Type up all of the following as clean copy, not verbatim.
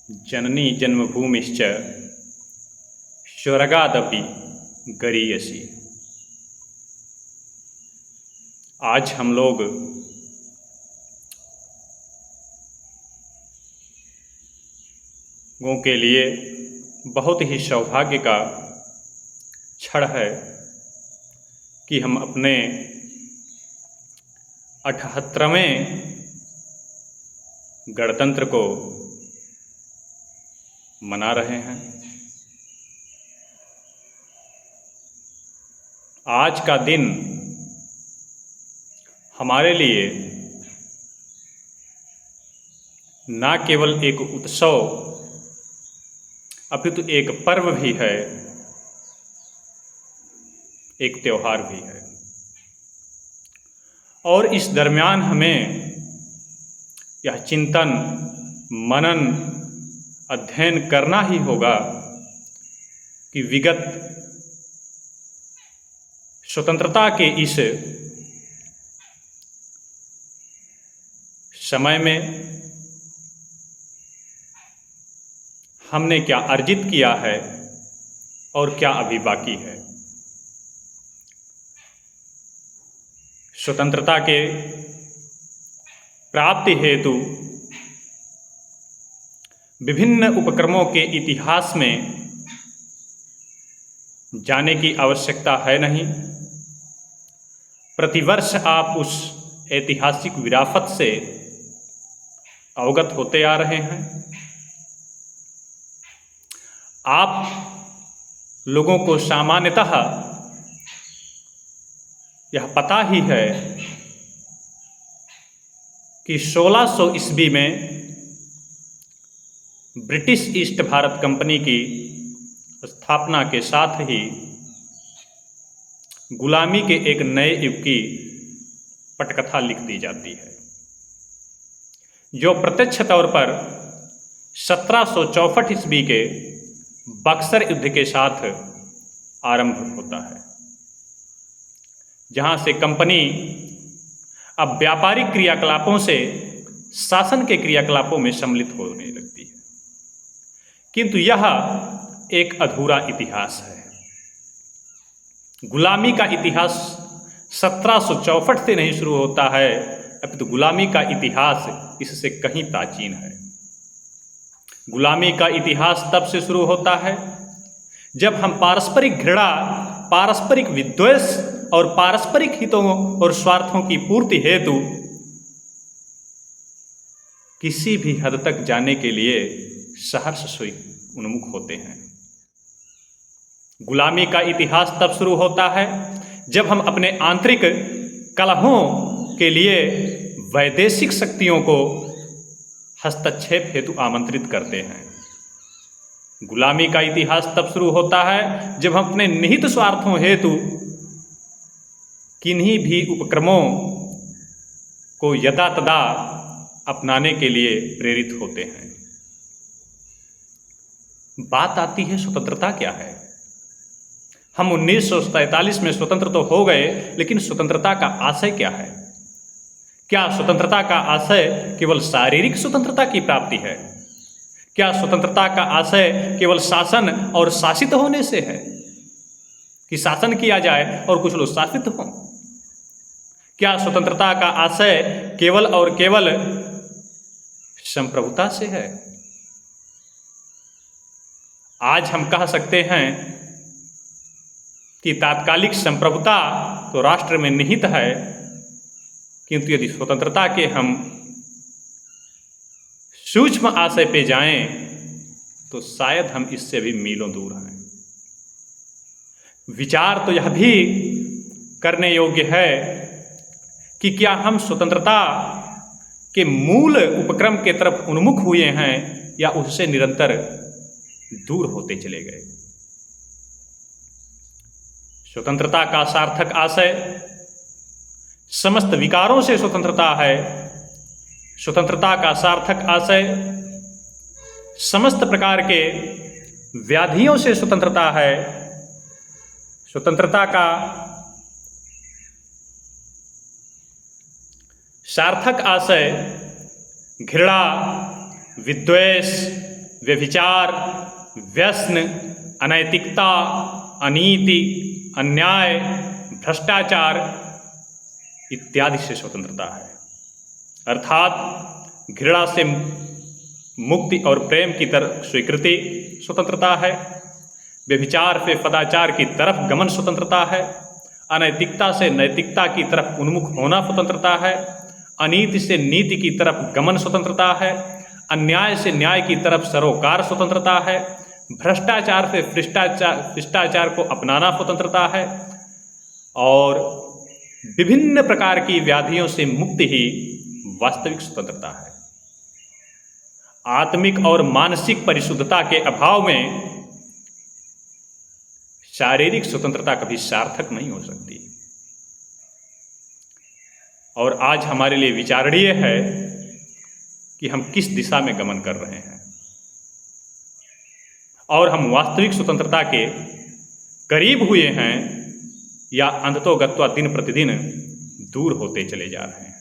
जननी जन्मभूमिश्च स्वर्गादपि गरीयसी। आज हम लोग के लिए बहुत ही सौभाग्य का क्षण है कि हम अपने 78वें गणतंत्र को मना रहे हैं। आज का दिन हमारे लिए न केवल एक उत्सव अपितु एक पर्व भी है, एक त्यौहार भी है। और इस दरमियान हमें यह चिंतन मनन अध्ययन करना ही होगा कि विगत स्वतंत्रता के इस समय में हमने क्या अर्जित किया है और क्या अभी बाकी है। स्वतंत्रता के प्राप्ति हेतु विभिन्न उपक्रमों के इतिहास में जाने की आवश्यकता है नहीं। प्रतिवर्ष आप उस ऐतिहासिक विरासत से अवगत होते आ रहे हैं। आप लोगों को सामान्यतः यह पता ही है कि 1600 ईस्वी में ब्रिटिश ईस्ट भारत कंपनी की स्थापना के साथ ही गुलामी के एक नए युग की पटकथा लिख दी जाती है, जो प्रत्यक्ष तौर पर 1764 ईस्वी के बक्सर युद्ध के साथ आरंभ होता है, जहां से कंपनी अब व्यापारिक क्रियाकलापों से शासन के क्रियाकलापों में सम्मिलित होने लगती है। किंतु यह एक अधूरा इतिहास है। गुलामी का इतिहास 1764 से नहीं शुरू होता है, अपितु गुलामी का इतिहास इससे कहीं प्राचीन है। गुलामी का इतिहास तब से शुरू होता है जब हम पारस्परिक घृणा, पारस्परिक विद्वेष और पारस्परिक हितों और स्वार्थों की पूर्ति हेतु किसी भी हद तक जाने के लिए सहर्ष से उन्मुख होते हैं। गुलामी का इतिहास तब शुरू होता है जब हम अपने आंतरिक कलहों के लिए वैदेशिक शक्तियों को हस्तक्षेप हेतु आमंत्रित करते हैं। गुलामी का इतिहास तब शुरू होता है जब हम अपने निहित स्वार्थों हेतु किन्हीं भी उपक्रमों को यदा तदा अपनाने के लिए प्रेरित होते हैं। बात आती है स्वतंत्रता क्या है। हम 1947 में स्वतंत्र तो हो गए, लेकिन स्वतंत्रता का आशय क्या है? क्या स्वतंत्रता का आशय केवल शारीरिक स्वतंत्रता की प्राप्ति है? क्या स्वतंत्रता का आशय केवल शासन और शासित होने से है कि शासन किया जाए और कुछ लोग शासित हों? क्या स्वतंत्रता का आशय केवल और केवल संप्रभुता से है? आज हम कह सकते हैं कि तात्कालिक संप्रभुता तो राष्ट्र में निहित है, किंतु यदि स्वतंत्रता के हम सूक्ष्म आशय पे जाएं तो शायद हम इससे भी मीलों दूर हैं। विचार तो यह भी करने योग्य है कि क्या हम स्वतंत्रता के मूल उपक्रम के तरफ उन्मुख हुए हैं या उससे निरंतर दूर होते चले गए। स्वतंत्रता का सार्थक आशय समस्त विकारों से स्वतंत्रता है। स्वतंत्रता का सार्थक आशय समस्त प्रकार के व्याधियों से स्वतंत्रता है। स्वतंत्रता का सार्थक आशय घृणा, विद्वेष, व्यभिचार, व्यसन, अनैतिकता, अनीति, अन्याय, भ्रष्टाचार इत्यादि से स्वतंत्रता है। अर्थात घृणा से मुक्ति और प्रेम की तरफ स्वीकृति स्वतंत्रता है, व्यभिचार से सदाचार की तरफ गमन स्वतंत्रता है, अनैतिकता से नैतिकता की तरफ उन्मुख होना स्वतंत्रता है, अनीति से नीति की तरफ गमन स्वतंत्रता है, अन्याय से न्याय की तरफ सरोकार स्वतंत्रता है, भ्रष्टाचार से शिष्टाचार को अपनाना स्वतंत्रता है, और विभिन्न प्रकार की व्याधियों से मुक्ति ही वास्तविक स्वतंत्रता है। आत्मिक और मानसिक परिशुद्धता के अभाव में शारीरिक स्वतंत्रता कभी सार्थक नहीं हो सकती। और आज हमारे लिए विचारणीय है कि हम किस दिशा में गमन कर रहे हैं और हम वास्तविक स्वतंत्रता के करीब हुए हैं या अंततोगत्वा दिन प्रतिदिन दूर होते चले जा रहे हैं।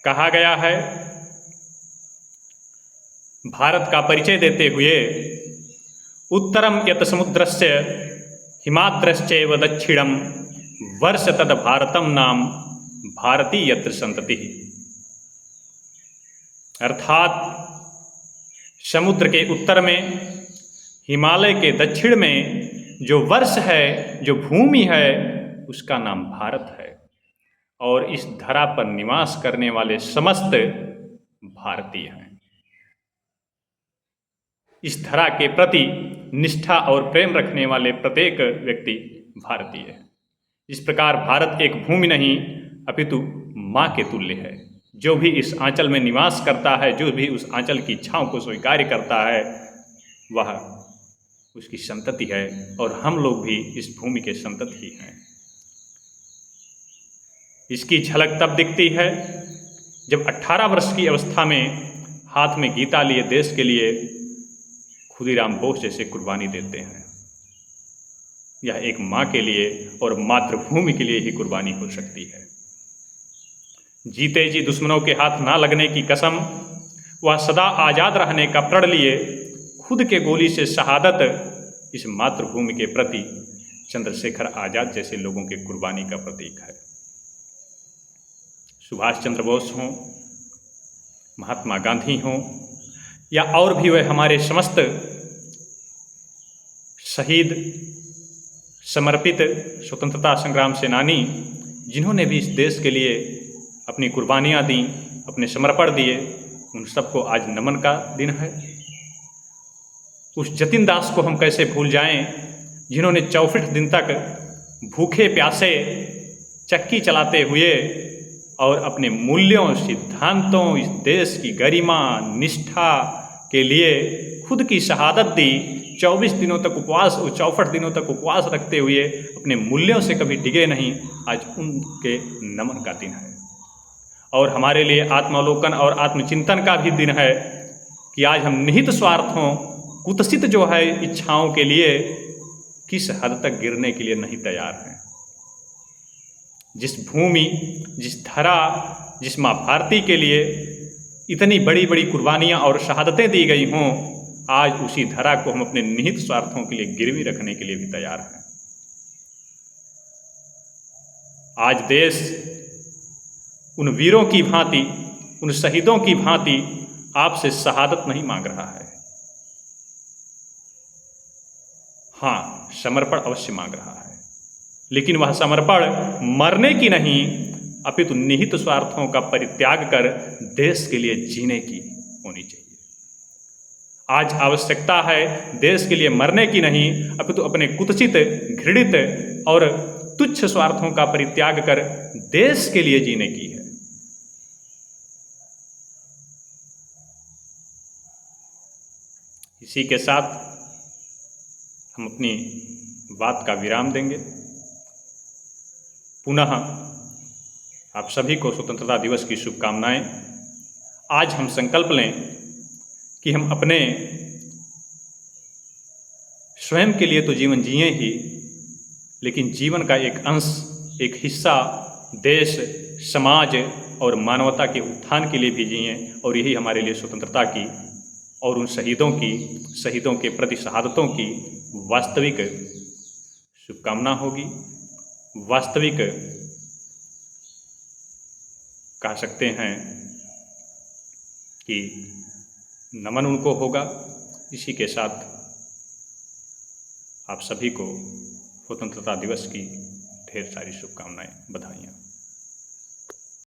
कहा गया है, भारत का परिचय देते हुए, उत्तरम यत समुद्रस्य हिमाद्रश्चैव दक्षिणम वर्ष तद भारतम नाम भारती यत्र संतति। अर्थात समुद्र के उत्तर में, हिमालय के दक्षिण में जो वर्ष है, जो भूमि है, उसका नाम भारत है और इस धरा पर निवास करने वाले समस्त भारतीय हैं। इस धरा के प्रति निष्ठा और प्रेम रखने वाले प्रत्येक व्यक्ति भारतीय है। इस प्रकार भारत एक भूमि नहीं अपितु माँ के तुल्य है। जो भी इस आंचल में निवास करता है, जो भी उस आंचल की इच्छाओं को स्वीकार करता है, वह उसकी संतति है और हम लोग भी इस भूमि के संतति ही हैं। इसकी झलक तब दिखती है जब 18 वर्ष की अवस्था में हाथ में गीता लिए देश के लिए खुदीराम बोस जैसे कुर्बानी देते हैं। यह एक माँ के लिए और मातृभूमि के लिए ही कुर्बानी हो सकती है। जीते जी दुश्मनों के हाथ ना लगने की कसम, वह सदा आज़ाद रहने का प्रण लिए खुद के गोली से शहादत इस मातृभूमि के प्रति चंद्रशेखर आज़ाद जैसे लोगों के कुर्बानी का प्रतीक है। सुभाष चंद्र बोस हों, महात्मा गांधी हों या और भी वे हमारे समस्त शहीद, समर्पित स्वतंत्रता संग्राम सेनानी, जिन्होंने भी इस देश के लिए अपनी कुर्बानियाँ दी, अपने समर्पण दिए, उन सबको आज नमन का दिन है। उस जतिन दास को हम कैसे भूल जाएं, जिन्होंने 64 दिन तक भूखे प्यासे चक्की चलाते हुए और अपने मूल्यों, सिद्धांतों, इस देश की गरिमा, निष्ठा के लिए खुद की शहादत दी। 24 दिनों तक उपवास, 64 दिनों तक उपवास रखते हुए अपने मूल्यों से कभी डिगे नहीं। आज उनके नमन का दिन है और हमारे लिए आत्मावलोकन और आत्मचिंतन का भी दिन है कि आज हम निहित स्वार्थों, कुत्सित जो है इच्छाओं के लिए किस हद तक गिरने के लिए नहीं तैयार हैं। जिस भूमि, जिस धरा, जिस माँ भारती के लिए इतनी बड़ी बड़ी कुर्बानियाँ और शहादतें दी गई हों, आज उसी धरा को हम अपने निहित स्वार्थों के लिए गिरवी रखने के लिए भी तैयार हैं। आज देश उन वीरों की भांति, उन शहीदों की भांति आपसे शहादत नहीं मांग रहा है। हाँ, समर्पण अवश्य मांग रहा है, लेकिन वह समर्पण मरने की नहीं अपितु निहित स्वार्थों का परित्याग कर देश के लिए जीने की होनी चाहिए। आज आवश्यकता है देश के लिए मरने की नहीं अपितु अपने कुत्सित, घृणित और तुच्छ स्वार्थों का परित्याग कर देश के लिए जीने की है। इसी के साथ हम अपनी बात का विराम देंगे। पुनः आप सभी को स्वतंत्रता दिवस की शुभकामनाएं। आज हम संकल्प लें कि हम अपने स्वयं के लिए तो जीवन जिए ही, लेकिन जीवन का एक अंश, एक हिस्सा देश, समाज और मानवता के उत्थान के लिए भी जिएं, और यही हमारे लिए स्वतंत्रता की और उन शहीदों के प्रति शहादतों की वास्तविक शुभकामना होगी, वास्तविक कह सकते हैं कि नमन उनको होगा। इसी के साथ आप सभी को स्वतंत्रता दिवस की ढेर सारी शुभकामनाएं, बधाइयाँ।